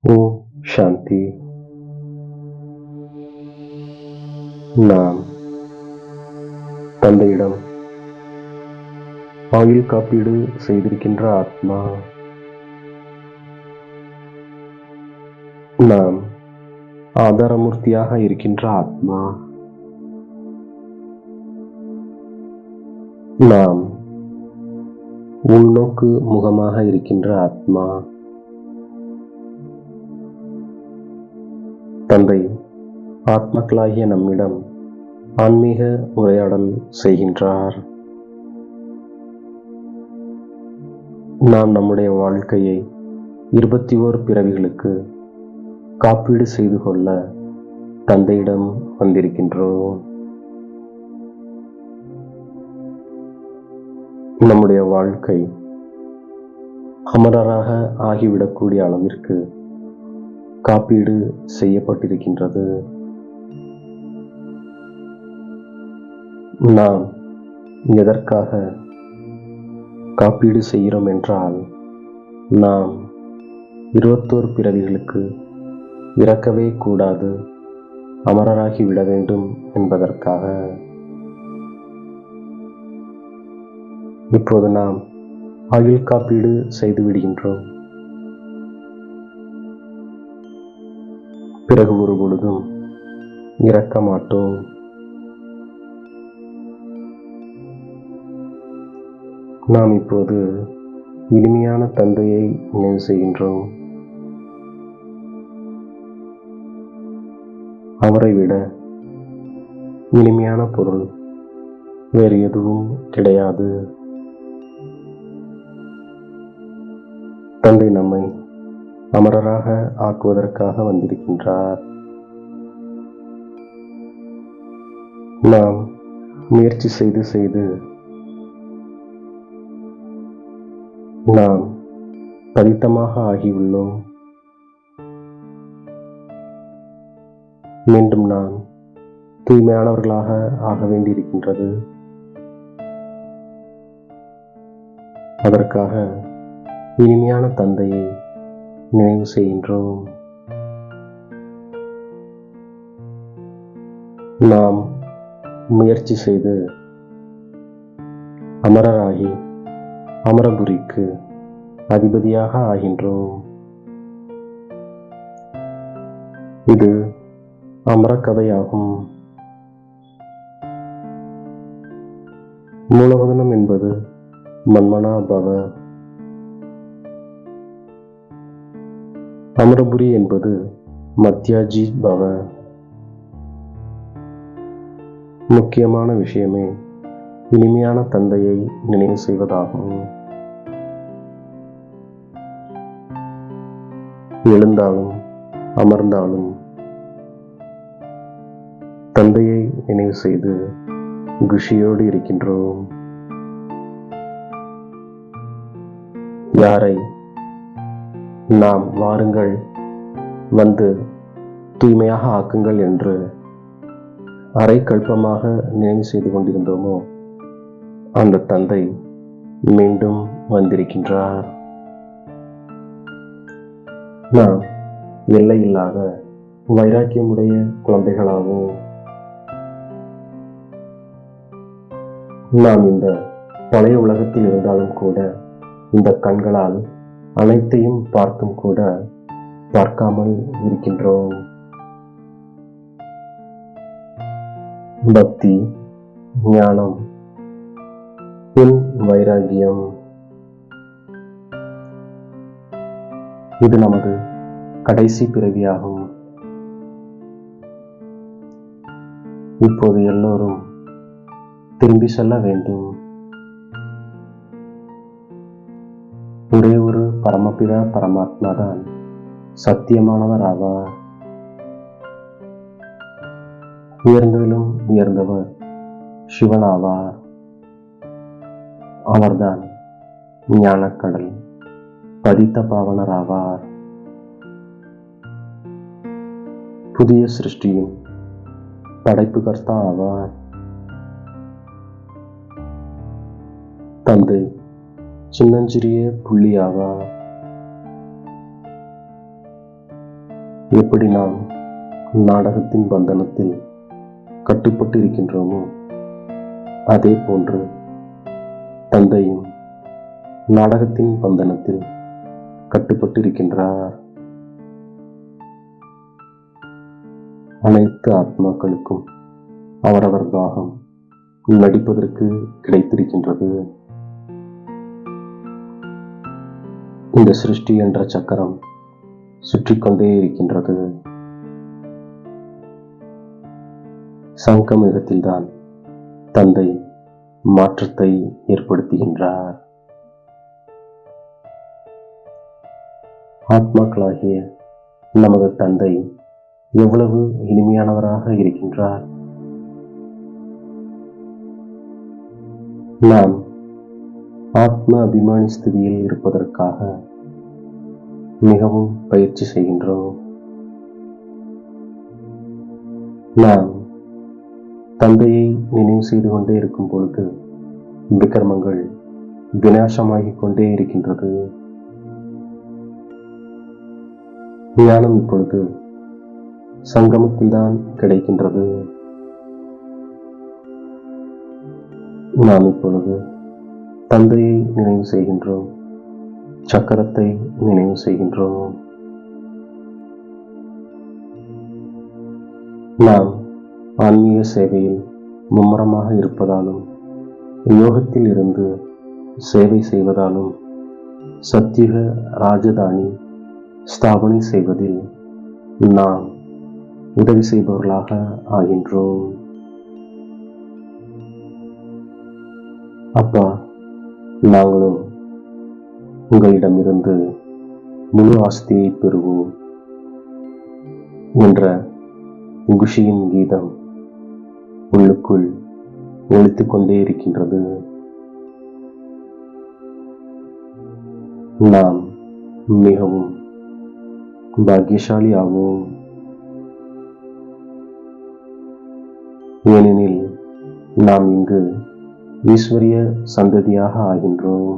ஓம் சாந்தி. நாம் தந்தையிடம் ஆயுள் காப்பீடு செய்திருக்கின்ற ஆத்மா. நாம் ஆதாரமூர்த்தியாக இருக்கின்ற ஆத்மா. நாம் உள்நோக்கு முகமாக இருக்கின்ற ஆத்மா. தந்தை ஆத்மாக்களாகிய நம்மிடம் ஆன்மீக உரையாடல் செய்கின்றார். நாம் நம்முடைய வாழ்க்கையை 21 பிறவிகளுக்கு காப்பீடு செய்து கொள்ள தந்தையிடம் வந்திருக்கின்றோம். நம்முடைய வாழ்க்கை அமரராக ஆகிவிடக்கூடிய அளவிற்கு காப்பீடு செய்யப்பட்டிருக்கின்றது. நாம் எதற்காக காப்பீடு செய்கிறோம் என்றால், நாம் 21 பிறவிகளுக்கு இறக்கவே கூடாது, அமரராகி விட வேண்டும் என்பதற்காக. இப்போது நாம் ஆயுள் காப்பீடு செய்து விடுகின்றோம். பிறகு ஒரு பொழுதும் இறக்க மாட்டோம். நாம் இப்போது இனிமையான தந்தையை நினைவு செய்கின்றோம். அவரை விட இனிமையான பொருள் வேறு எதுவும் கிடையாது. தந்தை நம்மை அமரராக ஆக்குவதற்காக வந்திருக்கின்றார். நாம் முயற்சி செய்து நாம் பதித்தமாக ஆகியுள்ளோம். மீண்டும் நாம் தூய்மையானவர்களாக ஆக வேண்டியிருக்கின்றது. அதற்காக இனிமையான தந்தையை நினைவு செய்கின்றோம். நாம் முயற்சி செய்து அமரராகி அமரபுரிக்கு அதிபதியாக ஆகின்றோம். இது அமரக்கதையாகும். மூலவதனம் என்பது மன்மனா பவ. அமரபுரி என்பது மத்யாஜி பவ. முக்கியமான விஷயமே இனிமையான தந்தையை நினைவு செய்வதாகும். எழுந்தாலும் அமர்ந்தாலும் தந்தையை நினைவு செய்து குஷியோடு இருக்கின்றோம். யாரை நாம் வாருங்கள், வந்து தூய்மையாக ஆக்குங்கள் என்று அரை கல்பமாக நினைவு செய்து கொண்டிருந்தோமோ, அந்த தந்தை மீண்டும் வந்திருக்கின்றார். நாம் எல்லையில்லாத வைராக்கியமுடைய குழந்தைகளாகவும், நாம் இந்த பழைய உலகத்தில் இருந்தாலும் கூட இந்த கண்களால் அனைத்தையும் பார்த்தும் கூட பார்க்காமல் இருக்கின்றோம். பக்தி, ஞானம், பின் வைராகியம், இது நமது கடைசி பிறவியாகும். இப்போது எல்லோரும் திரும்பி செல்ல வேண்டும். ஒரே ஒரு பரமபிதா பரமாத்மா தான் சத்தியமானவர் ஆவார். உயர்ந்ததிலும் உயர்ந்தவர் சிவன் ஆவார். அவர்தான் ஞானக்கடல், பதித்த பாவனர் ஆவார். புதிய சிருஷ்டியின் படைப்பு கர்த்தா ஆவார். தந்தை சின்னஞ்சிறிய புள்ளி ஆவார். எப்படி நாம் நாடகத்தின் பந்தனத்தில் கட்டுப்பட்டு இருக்கின்றோமோ, அதே போன்று தந்தையும் நாடகத்தின் பந்தனத்தில் கட்டுப்பட்டு இருக்கின்றார். அனைத்து ஆத்மாக்களுக்கும் அவரவர் பாகம் நடிப்பதற்கு கிடைத்திருக்கின்றது. இந்த சிருஷ்டி என்ற சக்கரம் சுற்றிக்கொண்டே இருக்கின்றது. சங்கமிகத்தில்தான் தந்தை மாற்றத்தை ஏற்படுத்துகின்றார். ஆத்மாக்களாகிய நமது தந்தை எவ்வளவு இனிமையானவராக இருக்கின்றார். நாம் ஆத்ம அபிமானி ஸ்திதியில் இருப்பதற்காக மிகவும் பயிற்சி செய்கின்றோம். நாம் தந்தையை நினைவு செய்து கொண்டே இருக்கும் பொழுது விக்ரமங்கள் விநாசமாகிக் கொண்டே இருக்கின்றது. ஞானம் இப்பொழுது சங்கமத்தில்தான் கிடைக்கின்றது. நாம் இப்பொழுது தந்தையை நினைவு செய்கின்றோம், சக்கரத்தை நினைவு செய்கின்றோம். நாம் ஆன்மீக சேவையில் மும்முரமாக இருப்பதாலும் யோகத்தில் இருந்து சேவை செய்வதாலும் சத்தியுக ராஜதானி ஸ்தாபனை செய்வதில் நாம் உதவி செய்பவர்களாக ஆகின்றோம். அப்பா, நாங்களும் உங்களிடமிருந்து முழு ஆஸ்தியை பெறுவோம் என்ற குஷியின் கீதம் உள்ளுக்குள் ஒலித்துக் கொண்டே இருக்கின்றது. நாம் மிகவும் பாக்கியசாலி ஆவோம். ஏனெனில் நாம் இங்கு ஈஸ்வரிய சந்ததியாக ஆகின்றோம்.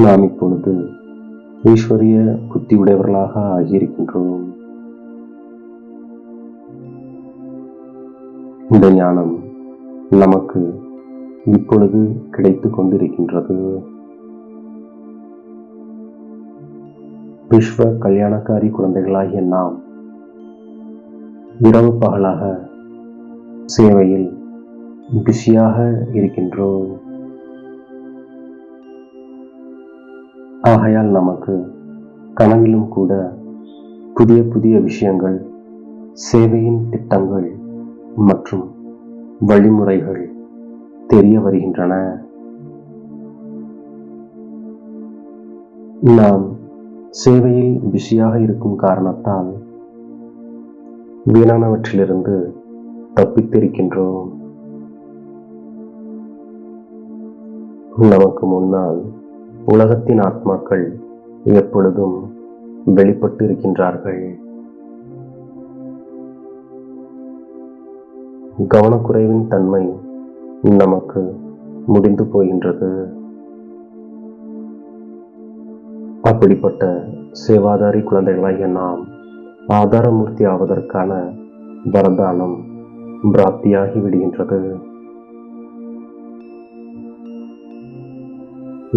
நாம் இப்பொழுது ஈஸ்வரிய புத்தி உடையவர்களாக ஆகியிருக்கின்றோம். இந்த ஞானம் நமக்கு இப்பொழுது கிடைத்துக் கொண்டிருக்கின்றது. விஸ்வ கல்யாணக்காரி குழந்தைகளாகிய நாம் இரவு பகலாக சேவையில் பிஸியாக இருக்கின்றோம். ஆகையால் நமக்கு கனவிலும் கூட புதிய புதிய விஷயங்கள், சேவையின் திட்டங்கள் மற்றும் வழிமுறைகள் தெரிய வருகின்றன. நாம் சேவையில் பிஸியாக இருக்கும் காரணத்தால் வீணானவற்றிலிருந்து தப்பித்திருக்கின்றோம். நமக்கு முன்னால் உலகத்தின் ஆத்மாக்கள் எப்பொழுதும் வெளிப்பட்டு இருக்கின்றார்கள். கவனக்குறைவின் தன்மை நமக்கு முடிந்து போகின்றது. அப்படிப்பட்ட சேவாதாரி குழந்தைகளாகிய நாம் ஆதாரமூர்த்தி ஆவதற்கான வரதானம் பிராப்தியாகி விடுகின்றது.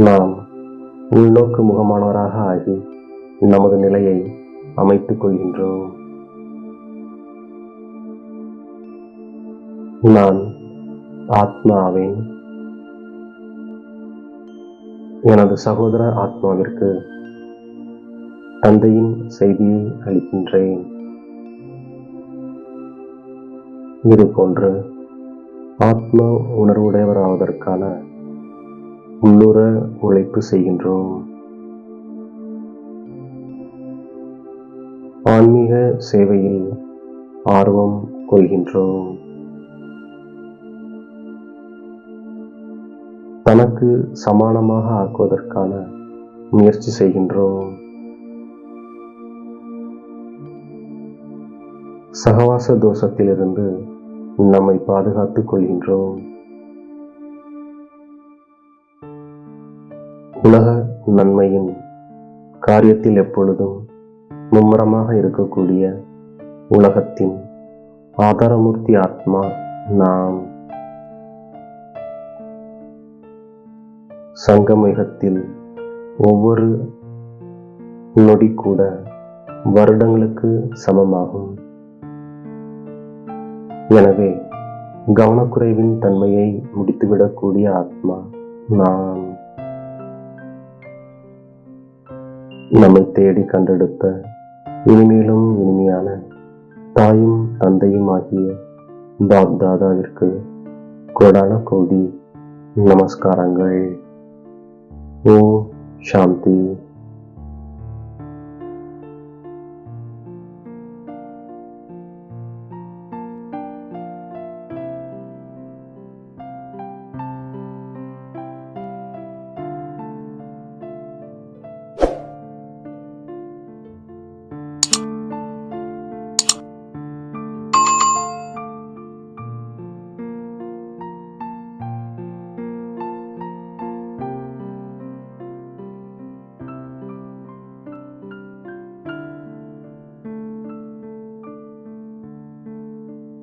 நாம் உள்நோக்கு முகமானவராக ஆகி நமது நிலையை அமைத்துக் கொள்கின்றோம். நான் ஆத்மா ஆவேன். எனது சகோதர ஆத்மாவிற்கு தந்தையின் செய்தியை அளிக்கின்றேன். இது போன்று ஆத்ம உணர்வுடையவராவதற்கான உள்ளுர உழைப்பு செய்கின்றோம். ஆன்மீக சேவையில் ஆர்வம் கொள்கின்றோம். தனக்கு சமானமாக ஆக்குவதற்கான முயற்சி செய்கின்றோம். சகவாச தோஷத்திலிருந்து நம்மை பாதுகாத்துக் கொள்கின்றோம். உலக நன்மையின் காரியத்தில் எப்பொழுதும் மும்முரமாக இருக்கக்கூடிய உலகத்தின் ஆதாரமூர்த்தி ஆத்மா நாம். சங்கமயுகத்தில் ஒவ்வொரு நொடி கூட வருடங்களுக்கு சமமாகும். எனவே கவனக்குறைவின் தன்மையை முடித்துவிடக்கூடிய ஆத்மா நாம். நம்மை தேடி கண்டெடுத்த இனிமேலும் இனிமையான தாயும் தந்தையும் ஆகிய பாப்தாதாவிற்கு கோடான கோடி நமஸ்காரங்கள். ஓம் சாந்தி.